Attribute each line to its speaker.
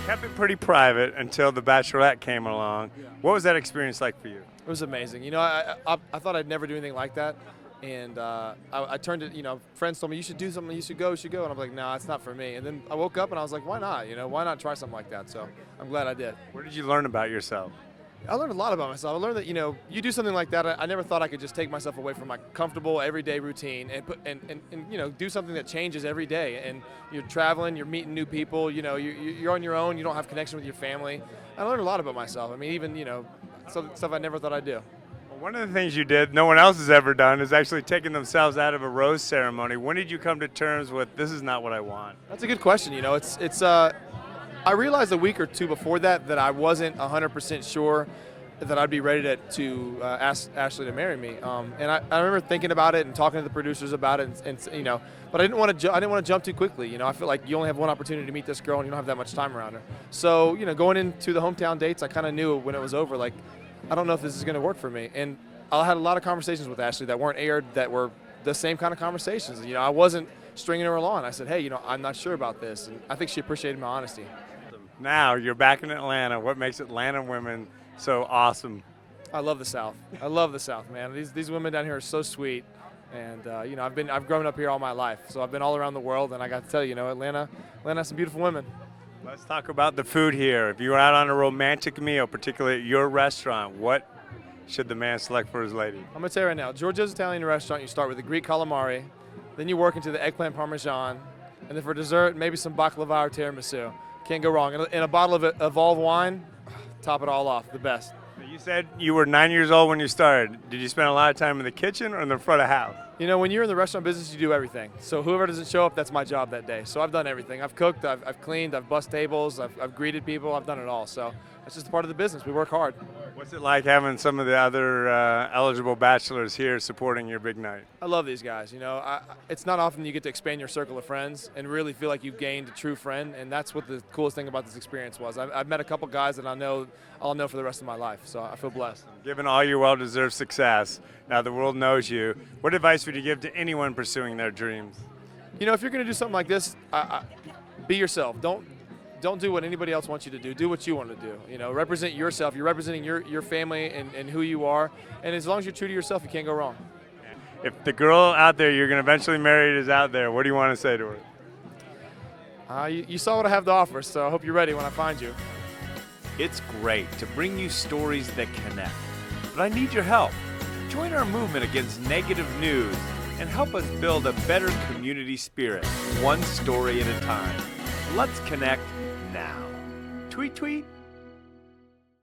Speaker 1: Kept it pretty private until the Bachelorette came along. What was that experience like for you?
Speaker 2: It was amazing. I thought I'd never do anything like that. And I turned it, friends told me, you should do something, you should go. And I'm like, no, it's not for me. And then I woke up and I was like, why not? Why not try something like that? So I'm glad I did.
Speaker 1: What did you learn about yourself?
Speaker 2: I learned a lot about myself. I learned that, you do something like that. I never thought I could just take myself away from my comfortable everyday routine and do something that changes every day. And you're traveling, you're meeting new people, you're on your own, you don't have connection with your family. I learned a lot about myself. I mean, even, stuff I never thought I'd do.
Speaker 1: One of the things you did, no one else has ever done, is actually taking themselves out of a rose ceremony. When did you come to terms with, this is not what I want?
Speaker 2: That's a good question. I realized a week or two before that I wasn't 100% sure that I'd be ready to ask Ashley to marry me. And I remember thinking about it and talking to the producers about it, but I didn't want to jump too quickly. I feel like you only have one opportunity to meet this girl, and you don't have that much time around her. So, going into the hometown dates, I kind of knew when it was over, like, I don't know if this is going to work for me. And I had a lot of conversations with Ashley that weren't aired that were the same kind of conversations. I wasn't stringing her along. I said, hey, I'm not sure about this. And I think she appreciated my honesty.
Speaker 1: Now you're back in Atlanta. What makes Atlanta women so awesome?
Speaker 2: I love the South. I love the South, man. These women down here are so sweet. And, I've grown up here all my life. So I've been all around the world. And I got to tell you, Atlanta has some beautiful women.
Speaker 1: Let's talk about the food here. If you were out on a romantic meal, particularly at your restaurant, what should the man select for his lady?
Speaker 2: I'm going to tell you right now, Giorgio's Italian restaurant, you start with the Greek calamari, then you work into the eggplant parmesan, and then for dessert, maybe some baklava or tiramisu. Can't go wrong. And a bottle of Evolve wine, top it all off, the best.
Speaker 1: You said you were 9 years old when you started. Did you spend a lot of time in the kitchen or in the front of house?
Speaker 2: When you're in the restaurant business, you do everything. So whoever doesn't show up, that's my job that day. So I've done everything. I've cooked, I've cleaned, I've bussed tables, I've greeted people, I've done it all. So that's just a part of the business. We work hard.
Speaker 1: What's it like having some of the other eligible bachelors here supporting your big night?
Speaker 2: I love these guys. It's not often you get to expand your circle of friends and really feel like you've gained a true friend, and that's what the coolest thing about this experience was. I've met a couple guys that I'll know for the rest of my life, so I feel blessed.
Speaker 1: Given all your well-deserved success, now the world knows you, what advice would you give to anyone pursuing their dreams?
Speaker 2: If you're going to do something like this, be yourself. Don't do what anybody else wants you to do. Do what you want to do. Represent yourself. You're representing your family and who you are. And as long as you're true to yourself, you can't go wrong.
Speaker 1: If the girl out there you're going to eventually marry is out there, what do you want to say to her?
Speaker 2: You saw what I have to offer, so I hope you're ready when I find you.
Speaker 3: It's great to bring you stories that connect, but I need your help. Join our movement against negative news and help us build a better community spirit, one story at a time. Let's connect now. Tweet, tweet.